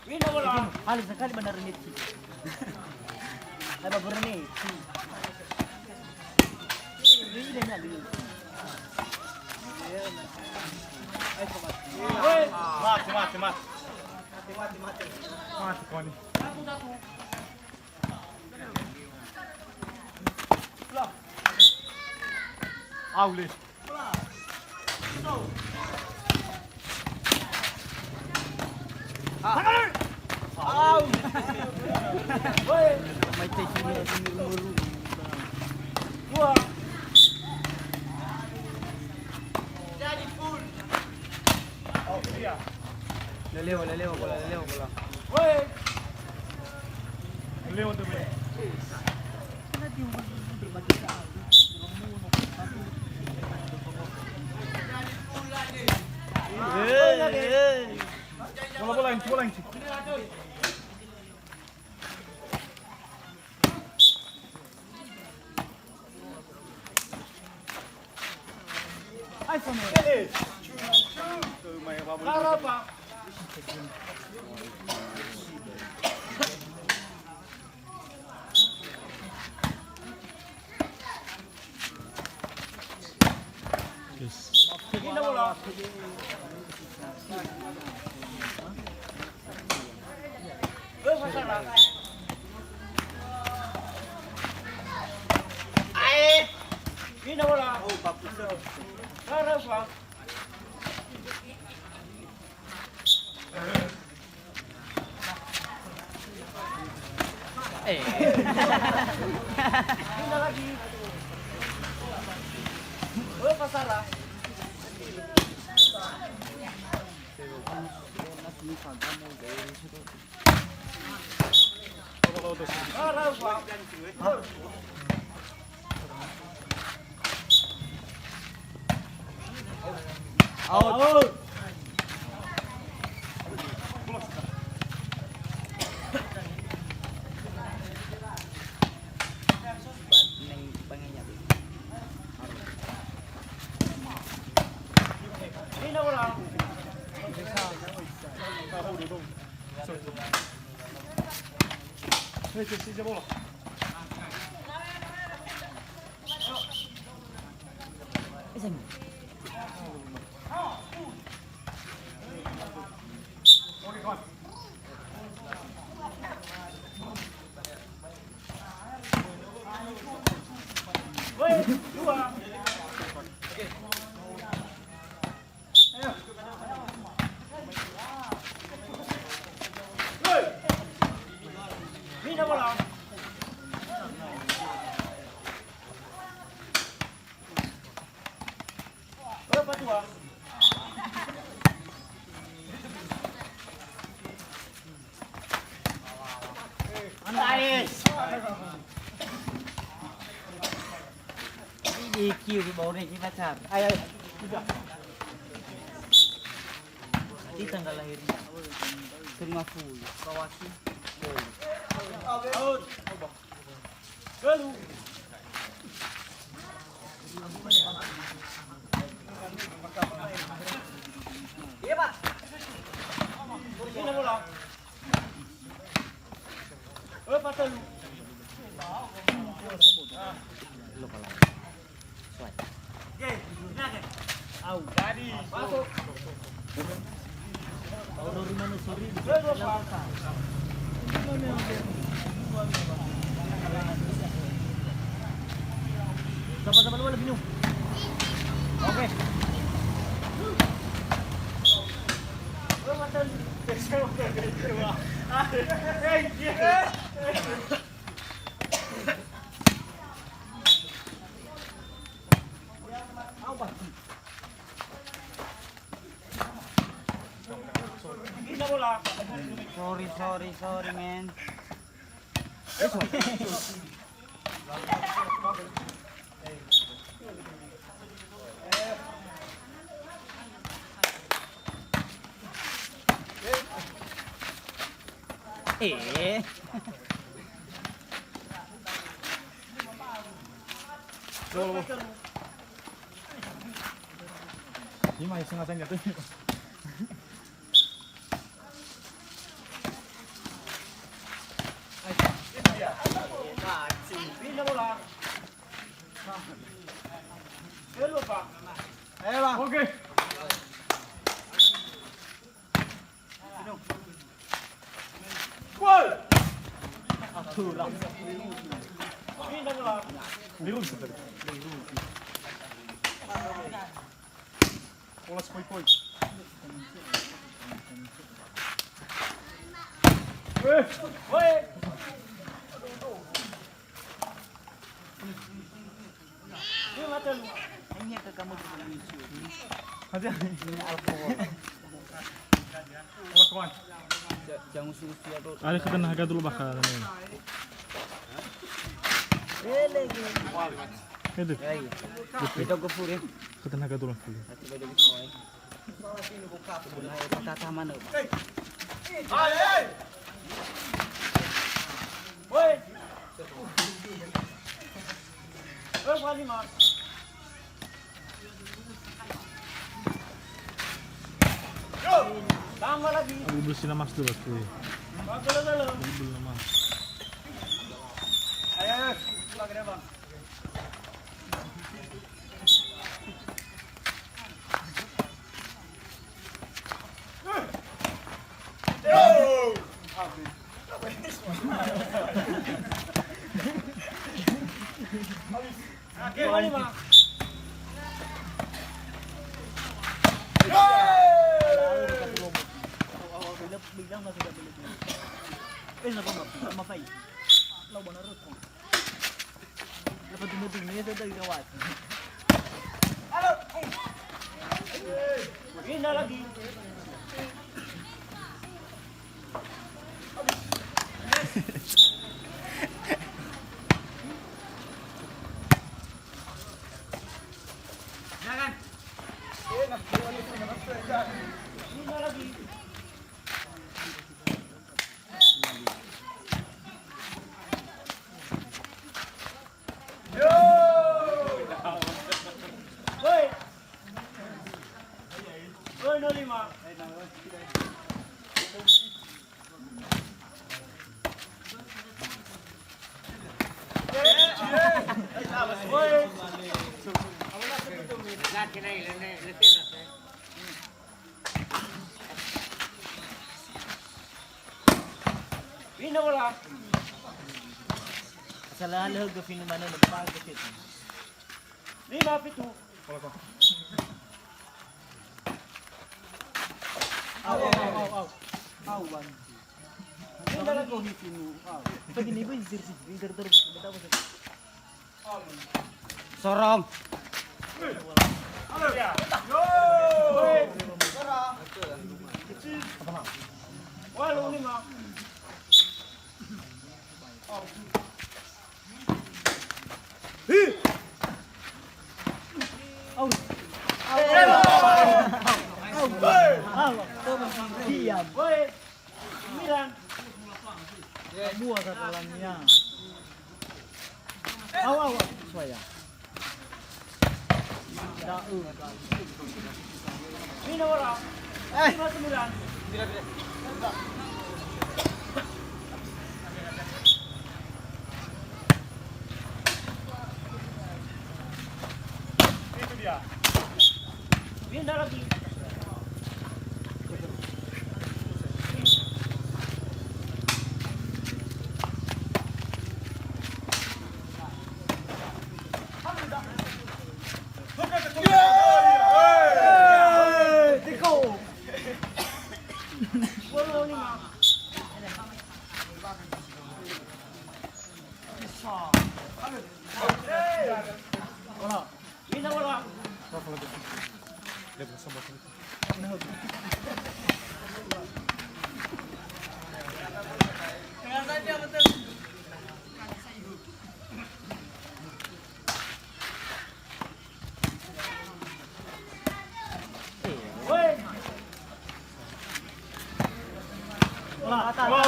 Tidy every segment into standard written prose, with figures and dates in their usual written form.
Halus sekali benar ini. Apa berani? Ini dia nyali. Mati. Mati kau ni. Aule. May tayo niya sinurumuru. Lelewa bola. Leo tu boleh. Bola inci. iPhone. Karapa. Ini bola. Ini bola. Oh, bagus. Karapa. Pindah lagi. Oh, pasalah. Out. Sini bola. EQ di bawah ni pacar. Ayo. Di tanggal lahirnya. Terima full. Kawasi. Out. Lalu. Iya, Pak. Ini bola. Oh, patah lu. Lo kalau. Suai. Au. Tadi. Masuk. Kalau rumah nu suri di Sama-sama lu lebih Oke. Sorry, man. Ini mah sengaja jatuh. Ini bola. Lupa. Ayo bang. Oke. Gol. Aduh lah. Ini bola. Biru sebentar. Bola sepoi-poi. Woi. Ini mata lu. Hanya ke kamu di YouTube. Hadi. Ini alkohol. Bola kawan. Jangan susu atau. Ali ka na dulu bakal ano. Lagi. Ito. Ay. Ito ko puri. Ka na dulu. At ba dito ko ay. Bunay patatama na. Ay. Woi. Wali ma. Yo. Tama lagi. Bubul sila mas dulu tuh. Dalo. Bubul na mas. Ayo. Lagi deh, Bang. Wali ma. Biglang masih gak beli. Napa mapay. Lawan na rot ko. Dapat dinuding niya dahil gawat. Ini lagi. Jangan. Ini lagi. Woi. Woi, no lima. Woi. Ini bola. Salah lahog ko finumano nagpagkit. Lima pitu. Bola kawan. Aw bang. Ini lagi. Pag ini boy sir leader terus betaw ko. Sorong. Ya. Yo. Woi. Wah, lu lima. Aw. Diam. Woi. Sembilan. Buat satulannya. Aw. Saya. Dau. Ini bola. Lima sembilan. Itu dia. Ini lagi. Tiko. Bola lima. Wala. Ini bola. Lihat sama sini. Woi. Wala. Tama.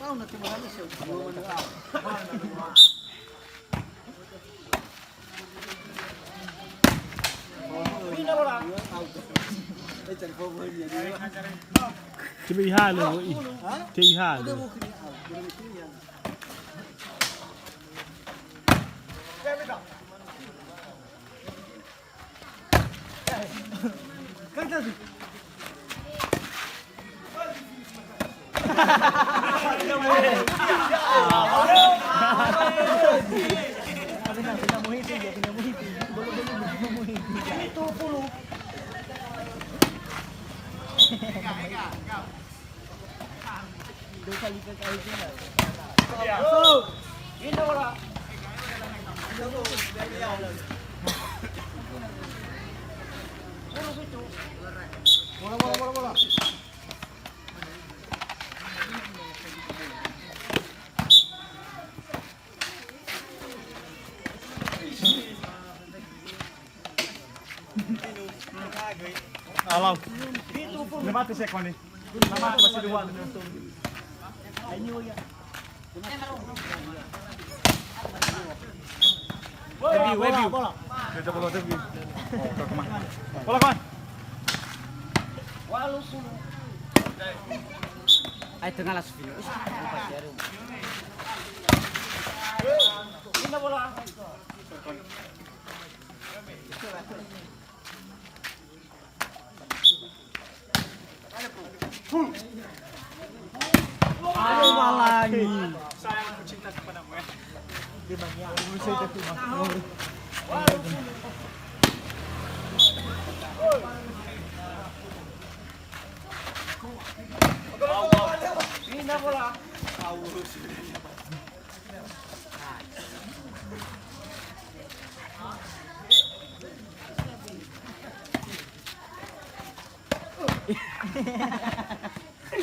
Tahu nanti mana sih? Ini Bila bola. Coba ihal lo, cek ihal. Pinamuhiti dia, pinamuhiti. Bolo-bolo pinamuhiti. Ini 20. Dua kali kali sini. Bila bola. Bola. Alam. 5 sekon nih. 5 masih 2. Ini ya. Webi. Bola. Kita bola Webi. Oh, kemana? Bola kawan. 80. Ay, tengah las film. Bila bola. Aduh lagi. Saya cinta kepadamu ya. Di mana? Bila bola.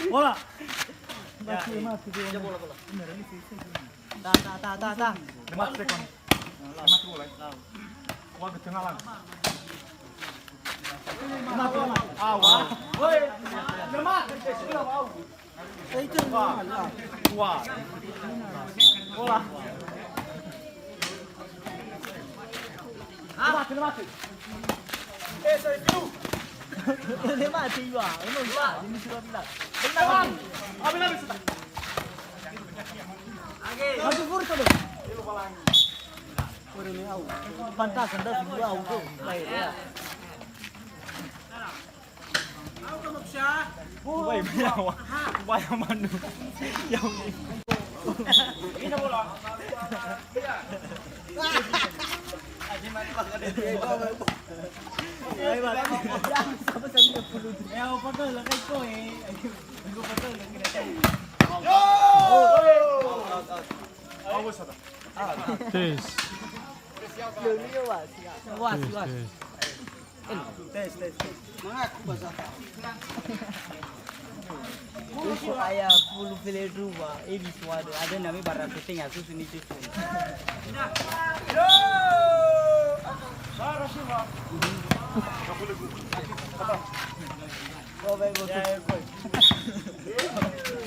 Bola. Mati dia. Bola. Ta. 5 sekon. 5 bola. Wah, ke tengah lang. Awal. Woi. Lemak. Sudah mau. Itu bola. Wah. Bola. Lemak. Saya itu. Dia mati juga. Ini sudah bilang. Lemak. Habis. Maju furto dong. Pantas anda semua auto. Baik ya. Wah, biawa. Wah, yang mandu. Yang Bila bola. Ay, ba? Sama sa inyo pulo. Eh, ako pa to, lakay ko eh. Ako pa to, lakay na tayo. Awas ada. Tes. Lulio wa. Was. Tes. Tes. Uso aya full play rumah. Ini suatu ada namanya barang penting ya susu ini susu. Oh baik baik.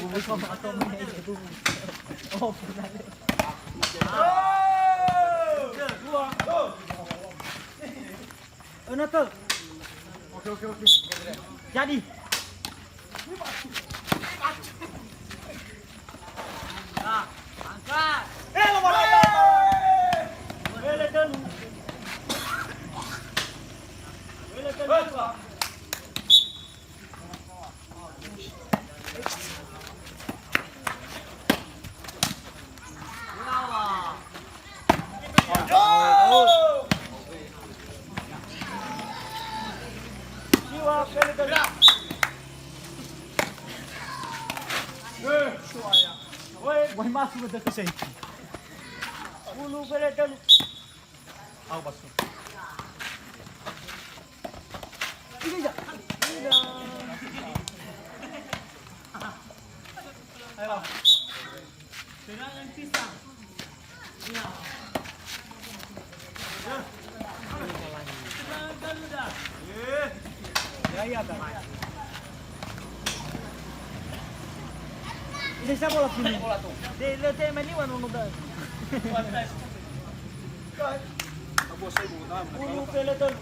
Bubuk sama atau mana itu? Oh benar. Natal. Oke. Jadi. Nah, angkat. Bola. Weledan. Wah masuk udah ke sini. Bulu weledan. Awas. Ini aja. Ayo. Serangan pisang. Ya, Bang. Ini siapa bola sini? Bola tuh. Dia tema ni wan udah. Bulu weledan.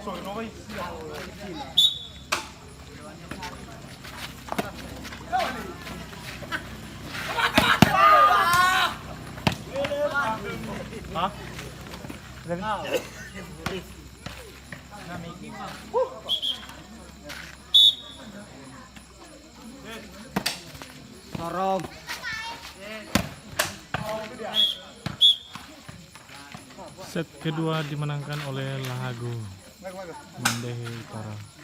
Sorry, no way. Hah? Sorong. Set kedua dimenangkan oleh Lahago Mandehe Utara.